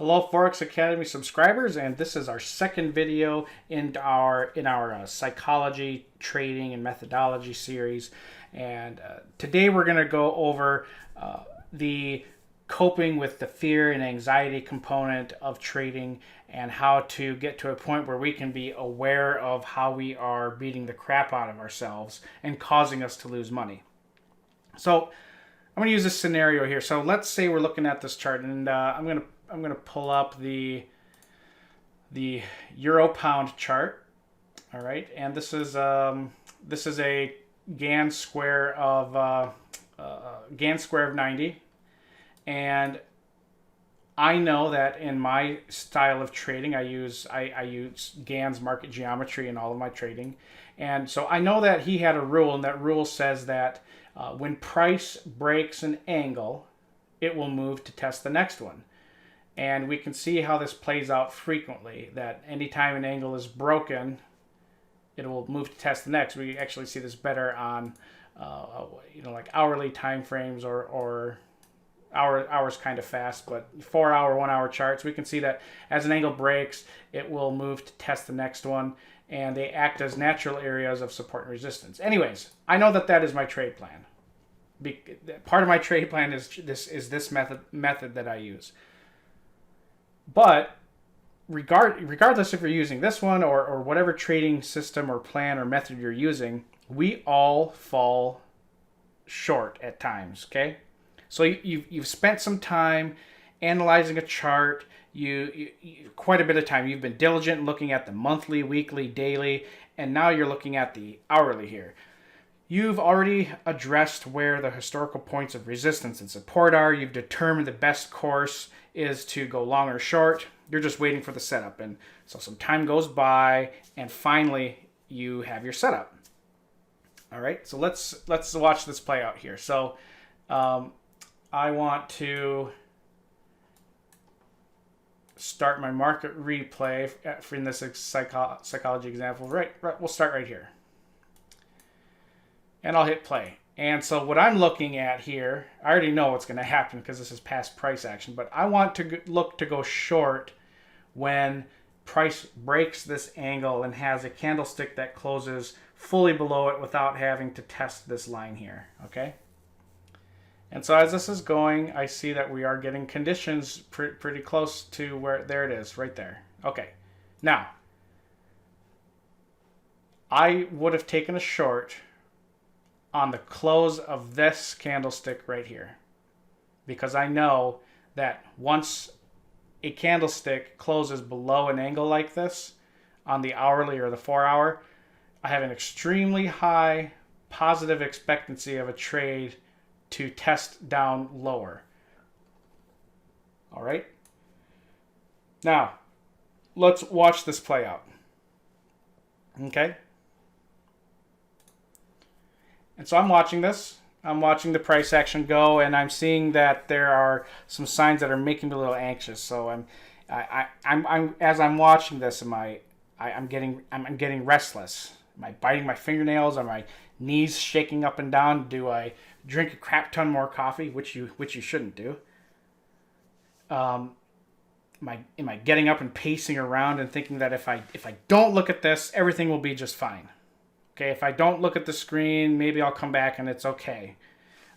Hello, Forex Academy subscribers, and this is our second video in our psychology, trading, and methodology series. And today we're going to go over the coping with the fear and anxiety component of trading, and how to get to a point where we can be aware of how we are beating the crap out of ourselves and causing us to lose money. So I'm going to use this scenario here. So let's say we're looking at this chart, and I'm going to pull up the euro pound chart. All right, and this is a Gann square of 90, and I know that in my style of trading, I use Gann's market geometry in all of my trading, and so I know that he had a rule, and that rule says that when price breaks an angle, it will move to test the next one. And we can see how this plays out frequently, that anytime an angle is broken, it will move to test the next. We actually see this better on like hourly time frames or hours kind of fast, but 4 hour, 1 hour charts. We can see that as an angle breaks, it will move to test the next one, and they act as natural areas of support and resistance. Anyways, I know that is my trade plan. Part of my trade plan is this method that I use. But regardless if you're using this one or whatever trading system or plan or method you're using, we all fall short at times, okay? So you've spent some time analyzing a chart, you quite a bit of time. You've been diligent looking at the monthly, weekly, daily, and now you're looking at the hourly here. You've already addressed where the historical points of resistance and support are. You've determined the best course is to go long or short. You're just waiting for the setup. And so some time goes by, and finally you have your setup. All right, so let's watch this play out here. So I want to start my market replay in this psychology example. Right, we'll start right here. And I'll hit play. And so what I'm looking at here, I already know what's going to happen because this is past price action, but I want to look to go short when price breaks this angle and has a candlestick that closes fully below it without having to test this line here, okay? And so as this is going, I see that we are getting conditions pretty close to where, there it is, right there. Okay, now, I would have taken a short on the close of this candlestick right here, because I know that once a candlestick closes below an angle like this on the hourly or the 4 hour, I have an extremely high positive expectancy of a trade to test down lower. All right, now let's watch this play out. Okay, and so I'm watching this. I'm watching the price action go, and I'm seeing that there are some signs that are making me a little anxious. So I'm as I'm watching this, I'm getting restless. Am I biting my fingernails? Are my knees shaking up and down? Do I drink a crap ton more coffee, which you shouldn't do? Am I getting up and pacing around and thinking that if I don't look at this, everything will be just fine? Okay, if I don't look at the screen, maybe I'll come back and it's okay.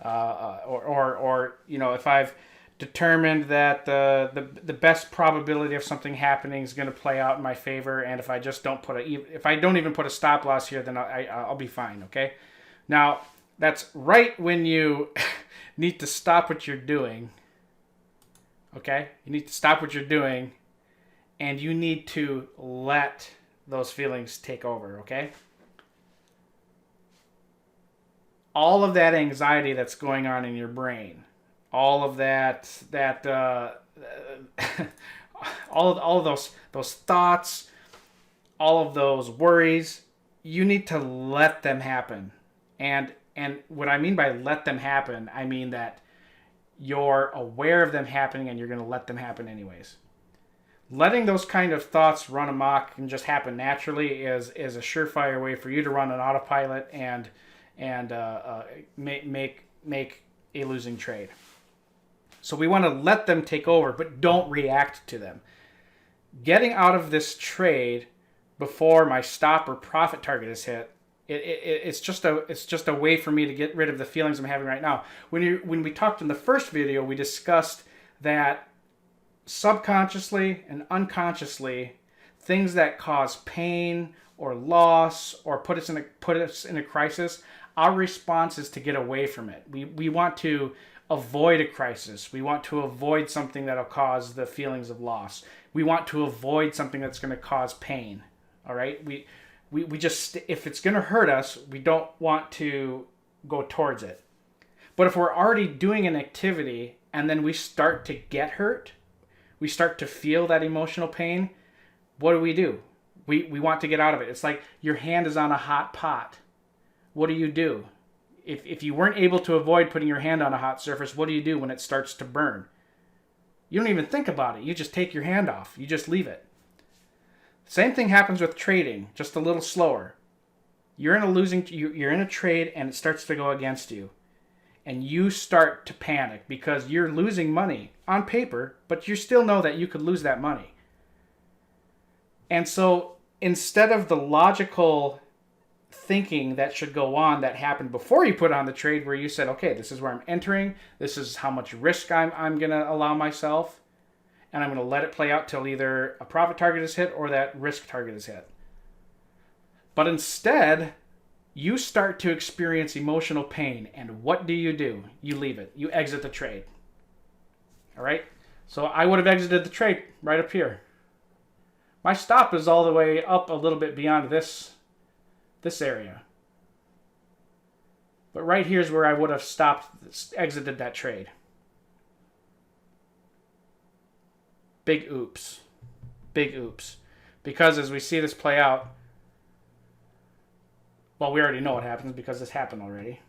Or if I've determined that the best probability of something happening is going to play out in my favor, and if I just don't if I don't even put a stop loss here, then I'll be fine. Okay, now that's right when you need to stop what you're doing. Okay, you need to stop what you're doing, and you need to let those feelings take over. Okay. All of that anxiety that's going on in your brain, all of all of those thoughts, all of those worries, you need to let them happen. And what I mean by let them happen, I mean that you're aware of them happening and you're going to let them happen anyways. Letting those kind of thoughts run amok and just happen naturally is a surefire way for you to run an autopilot and make a losing trade. So we want to let them take over, but don't react to them. Getting out of this trade before my stop or profit target is hit, it's just a way for me to get rid of the feelings I'm having right now. When we talked in the first video, we discussed that subconsciously and unconsciously, things that cause pain or loss or put us in a crisis, our response is to get away from it. We want to avoid a crisis. We want to avoid something that'll cause the feelings of loss. We want to avoid something that's going to cause pain. All right? We just, if it's going to hurt us, we don't want to go towards it. But if we're already doing an activity and then we start to get hurt, we start to feel that emotional pain, what do? We want to get out of it. It's like your hand is on a hot pot. What do? If you weren't able to avoid putting your hand on a hot surface, what do you do when it starts to burn? You don't even think about it. You just take your hand off. You just leave it. Same thing happens with trading, just a little slower. You're in a trade and it starts to go against you. And you start to panic because you're losing money on paper, but you still know that you could lose that money. And so instead of the logical thinking that should go on that happened before you put on the trade, where you said, okay, this is where I'm entering, this is how much risk I'm going to allow myself, and I'm going to let it play out till either a profit target is hit or that risk target is hit. But instead, you start to experience emotional pain, and what do? You leave it. You exit the trade. All right? So I would have exited the trade right up here. My stop is all the way up a little bit beyond this area. But right here is where I would have exited that trade. Big oops. Big oops. Because as we see this play out, well, we already know what happens because this happened already.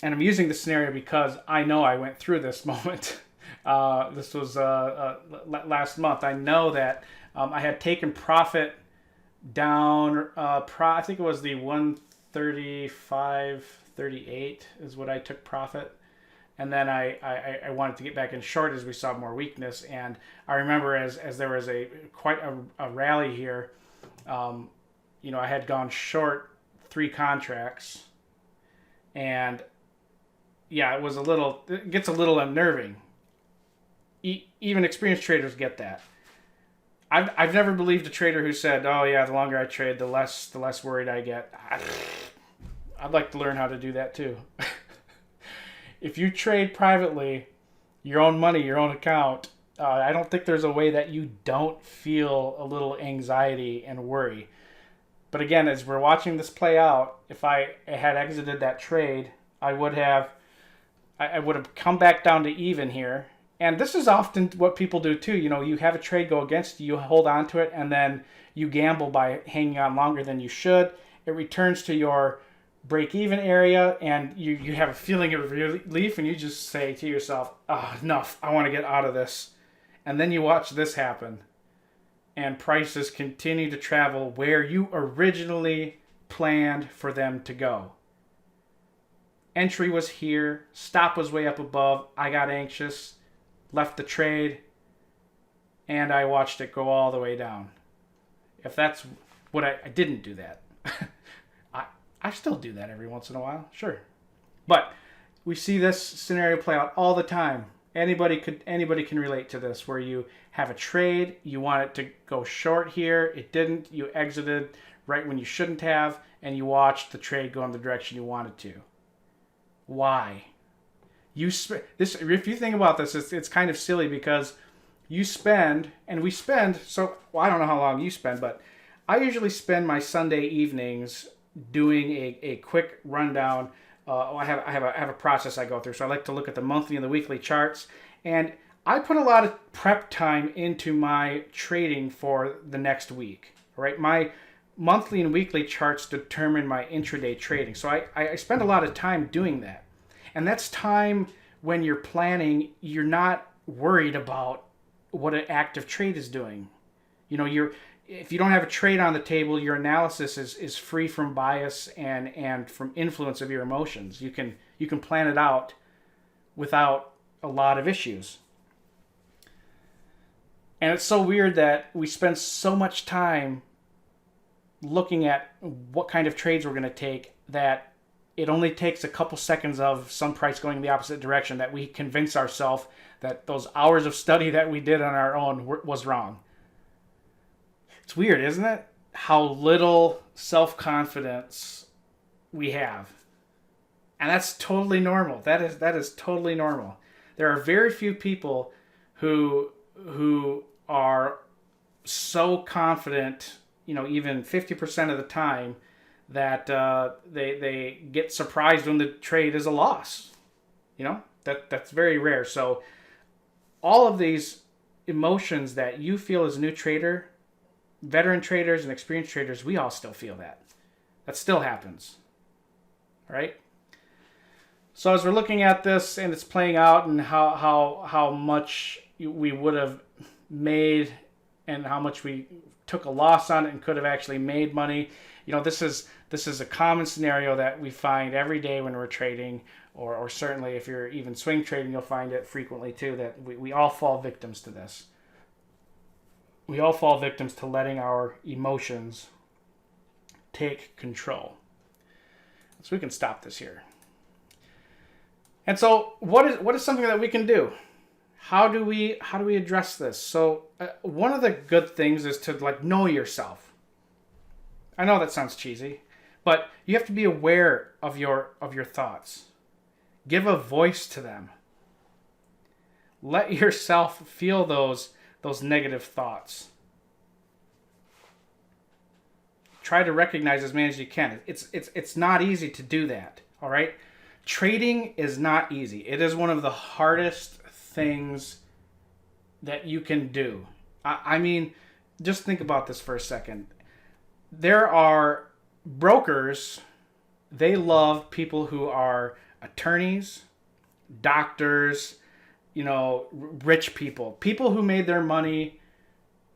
And I'm using this scenario because I know I went through this moment. This was last month. I know that I had taken profit down. I think it was the 135.38 is what I took profit. And then I wanted to get back in short as we saw more weakness. And I remember as there was quite a rally here, I had gone short 3 contracts. And yeah, it gets a little unnerving. Even experienced traders get that. I've never believed a trader who said, "Oh yeah, the longer I trade, the less worried I get." I'd like to learn how to do that too. If you trade privately, your own money, your own account, I don't think there's a way that you don't feel a little anxiety and worry. But again, as we're watching this play out, if I had exited that trade, I would have come back down to even here. And this is often what people do too. You have a trade go against you, you hold on to it, and then you gamble by hanging on longer than you should. It returns to your break-even area, and you have a feeling of relief, and you just say to yourself, enough, I want to get out of this. And then you watch this happen, and prices continue to travel where you originally planned for them to go. Entry was here, stop was way up above, I got anxious, left the trade, and I watched it go all the way down. If that's what I didn't do that. I still do that every once in a while, sure. But we see this scenario play out all the time. Anybody can relate to this, where you have a trade, you want it to go short here, it didn't, you exited right when you shouldn't have, and you watched the trade go in the direction you wanted to. Why? If you think about this, it's kind of silly because you spend, and we spend, I don't know how long you spend, but I usually spend my Sunday evenings doing a quick rundown. I have a process I go through, so I like to look at the monthly and the weekly charts, and I put a lot of prep time into my trading for the next week. Right, my monthly and weekly charts determine my intraday trading, so I spend a lot of time doing that. And that's time when you're planning, you're not worried about what an active trade is doing. If you don't have a trade on the table, your analysis is free from bias and from influence of your emotions. You can plan it out without a lot of issues. And it's so weird that we spend so much time looking at what kind of trades we're going to take that it only takes a couple seconds of some price going in the opposite direction that we convince ourselves that those hours of study that we did on our own was wrong. It's weird, isn't it? How little self-confidence we have. And that's totally normal. That is totally normal. There are very few people who are so confident, even 50% of the time, that they get surprised when the trade is a loss. That's very rare. So all of these emotions that you feel as a new trader, veteran traders and experienced traders, we all still feel that. That still happens. Right? So as we're looking at this and it's playing out and how much we would have made and how much we took a loss on it and could have actually made money, this is a common scenario that we find every day when we're trading, or certainly if you're even swing trading, you'll find it frequently too, that we all fall victims to this. We all fall victims to letting our emotions take control. So we can stop this here. And so what is something that we can do? How do we address this? So one of the good things is to know yourself. I know that sounds cheesy, but you have to be aware of your thoughts. Give a voice to them. Let yourself feel those negative thoughts. Try to recognize as many as you can. It's not easy to do that, all right? Trading is not easy. It is one of the hardest things that you can do. I mean, just think about this for a second. There are brokers, they love people who are attorneys, doctors, rich people who made their money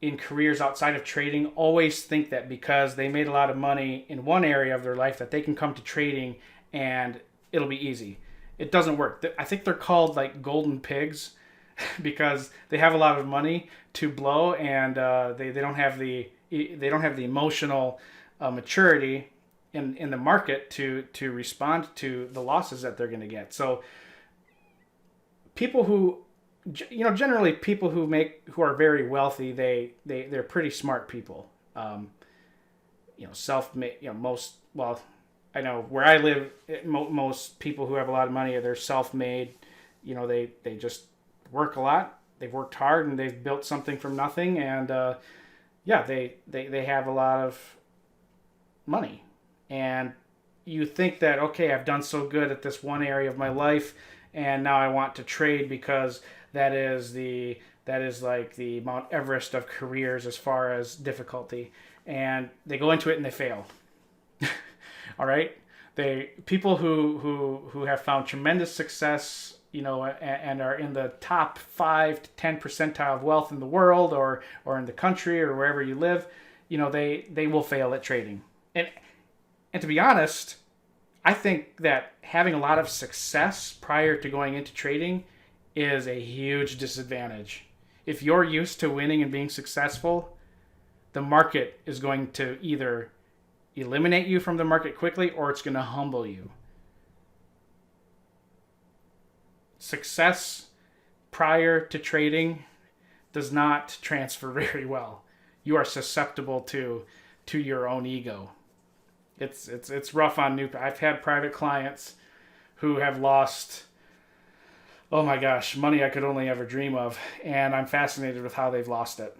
in careers outside of trading always think that because they made a lot of money in one area of their life that they can come to trading and it'll be easy. It doesn't work. I think they're called golden pigs because they have a lot of money to blow and they don't have the emotional maturity in the market to respond to the losses that they're going to get. So people who generally people who are very wealthy, they're pretty smart people. Self-made. I know where I live, most people who have a lot of money, they're self-made. They just work a lot. They've worked hard and they've built something from nothing. And they have a lot of money. And you think that, okay, I've done so good at this one area of my life, and now I want to trade because that is like the Mount Everest of careers as far as difficulty. And they go into it and they fail. All right, people who have found tremendous success, and are in the top 5 to 10 percentile of wealth in the world, or in the country, or wherever you live, they will fail at trading. And to be honest, I think that having a lot of success prior to going into trading is a huge disadvantage. If you're used to winning and being successful, the market is going to either eliminate you from the market quickly or it's going to humble you. Success prior to trading does not transfer very well. You are susceptible to your own ego. It's rough on new. I've had private clients who have lost, oh my gosh, money I could only ever dream of, and I'm fascinated with how they've lost it.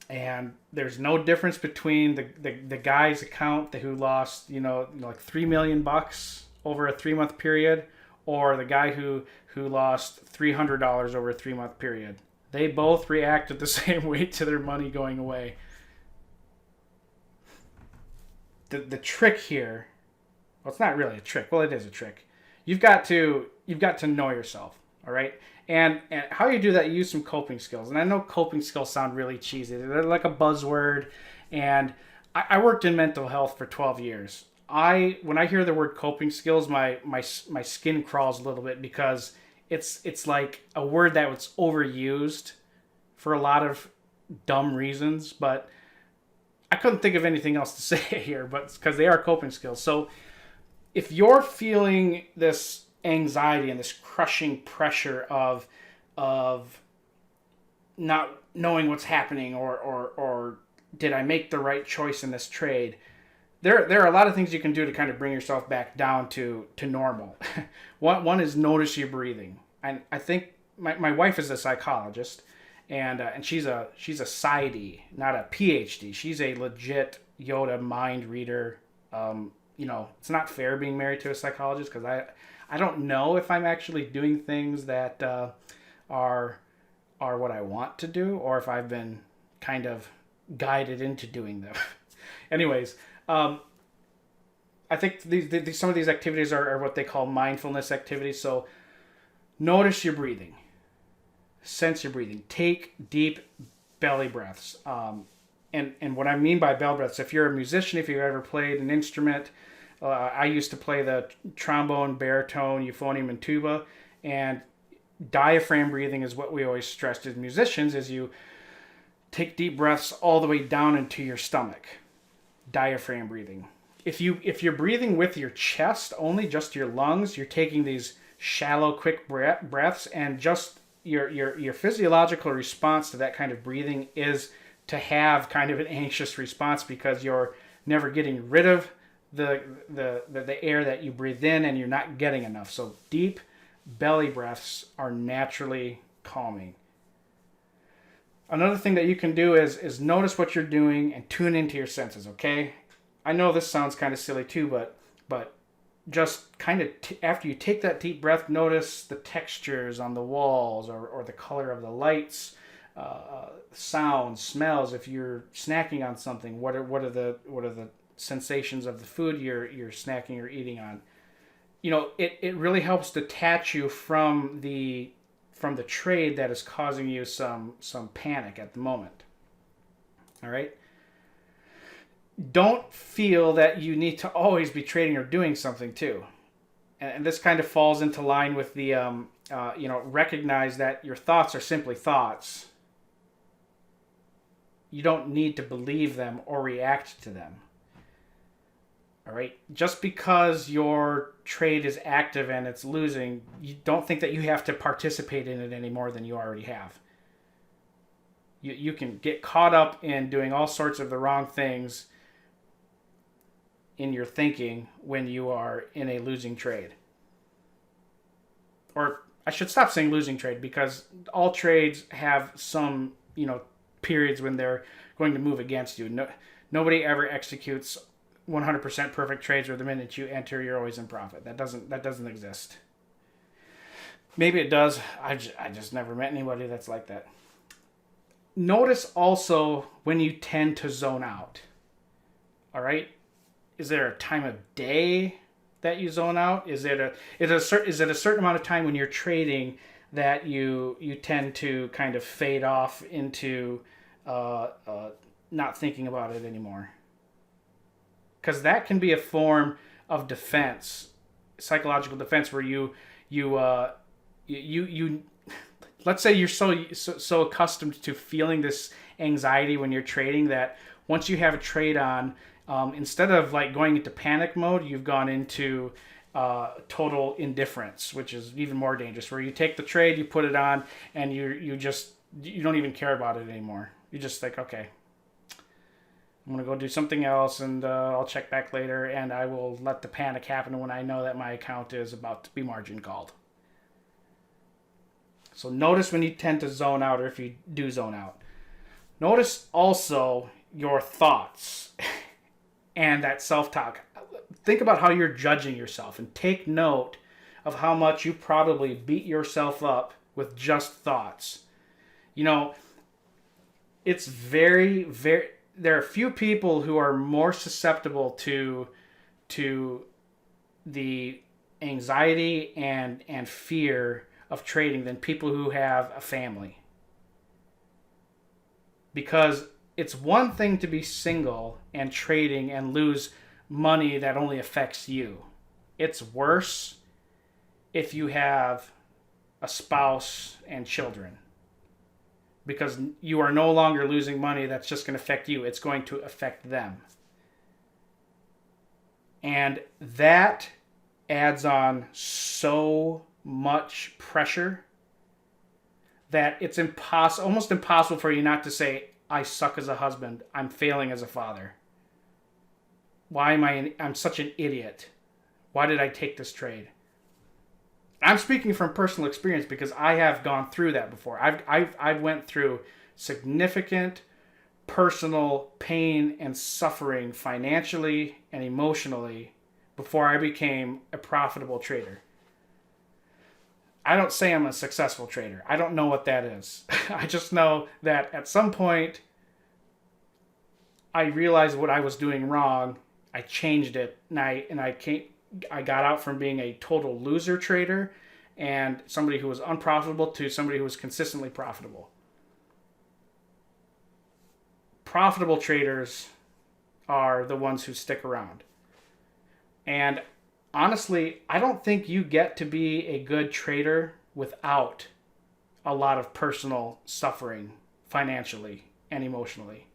And there's no difference between the guy's account who lost, like $3 million over a 3-month period, or the guy who lost $300 over a 3-month period. They both reacted the same way to their money going away. The trick here, well, it's not really a trick. Well, it is a trick. You've got to know yourself, all right? And how you do that, you use some coping skills. And I know coping skills sound really cheesy. They're like a buzzword. And I worked in mental health for 12 years. when I hear the word coping skills, my skin crawls a little bit because it's like a word that was overused for a lot of dumb reasons, but I couldn't think of anything else to say here, but because they are coping skills. So if you're feeling this anxiety and this crushing pressure of not knowing what's happening, or did I make the right choice in this trade, there are a lot of things you can do to kind of bring yourself back down to normal. One is notice your breathing. And I think my wife is a psychologist, and she's a PsyD, not a PhD. She's a legit Yoda mind reader. It's not fair being married to a psychologist because I don't know if I'm actually doing things that are what I want to do, or if I've been kind of guided into doing them. Anyways, I think some of these activities are what they call mindfulness activities. So notice your breathing. Sense your breathing. Take deep belly breaths. And what I mean by belly breaths, if you're a musician, if you've ever played an instrument, I used to play the trombone, baritone, euphonium, and tuba. And diaphragm breathing is what we always stressed as musicians, is you take deep breaths all the way down into your stomach. Diaphragm breathing. If you're breathing with your chest only, just your lungs, you're taking these shallow, quick breaths, and just your physiological response to that kind of breathing is to have kind of an anxious response because you're never getting rid of the air that you breathe in, and you're not getting enough. So deep belly breaths are naturally calming. Another thing that you can do is notice what you're doing and tune into your senses, okay? I know this sounds kind of silly too, but just kind of after you take that deep breath, notice the textures on the walls or the color of the lights, sounds, smells. If you're snacking on something, what are the sensations of the food you're snacking or eating on? It really helps detach you from the trade that is causing you some panic at the moment. All right? Don't feel that you need to always be trading or doing something too. And this kind of falls into line with the, recognize that your thoughts are simply thoughts. You don't need to believe them or react to them. All right? Just because your trade is active and it's losing, you don't think that you have to participate in it any more than you already have. You can get caught up in doing all sorts of the wrong things in your thinking when you are in a losing trade. Or I should stop saying losing trade, because all trades have some, periods when they're going to move against you. Nobody ever executes 100% perfect trades where the minute you enter, you're always in profit. That doesn't exist. Maybe it does. I just never met anybody that's like that. Notice also when you tend to zone out. All right? Is there a time of day that you zone out? Is it a certain amount of time when you're trading that you tend to kind of fade off into not thinking about it anymore? Because that can be a form of defense, psychological defense, where you let's say you're so accustomed to feeling this anxiety when you're trading that once you have a trade on, instead of like going into panic mode, you've gone into total indifference, which is even more dangerous, where you take the trade, you put it on, and you don't even care about it anymore. You're just like, okay, I'm going to go do something else, and I'll check back later, and I will let the panic happen when I know that my account is about to be margin called. So notice when you tend to zone out, or if you do zone out. Notice also your thoughts and that self-talk. Think about how you're judging yourself, and take note of how much you probably beat yourself up with just thoughts. It's very, very... There are few people who are more susceptible to the anxiety and fear of trading than people who have a family. Because it's one thing to be single and trading and lose money that only affects you. It's worse if you have a spouse and children, because you are no longer losing money that's just going to affect you. It's going to affect them. And that adds on so much pressure that it's almost impossible for you not to say, I suck as a husband. I'm failing as a father. Why am I'm such an idiot? Why did I take this trade? I'm speaking from personal experience because I have gone through that before. I've went through significant personal pain and suffering financially and emotionally before I became a profitable trader. I don't say I'm a successful trader. I don't know what that is. I just know that at some point I realized what I was doing wrong. I changed it, and I got out from being a total loser trader and somebody who was unprofitable to somebody who was consistently profitable. Profitable traders are the ones who stick around. And honestly, I don't think you get to be a good trader without a lot of personal suffering financially and emotionally.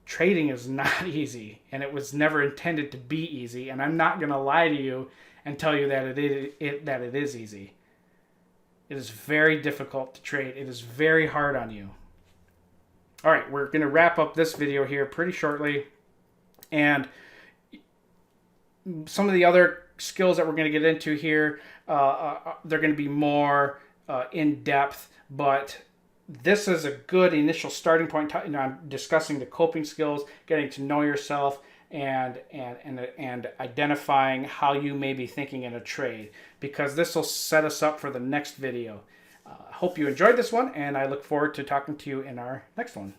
Trading is not easy, and it was never intended to be easy, and I'm not going to lie to you and tell you that it is easy. It is very difficult to trade. It is very hard on you. All right, we're going to wrap up this video here pretty shortly, and some of the other skills that we're going to get into here, they're going to be more in depth, but this is a good initial starting point on discussing the coping skills, getting to know yourself, and identifying how you may be thinking in a trade, because this will set us up for the next video. I hope you enjoyed this one, and I look forward to talking to you in our next one.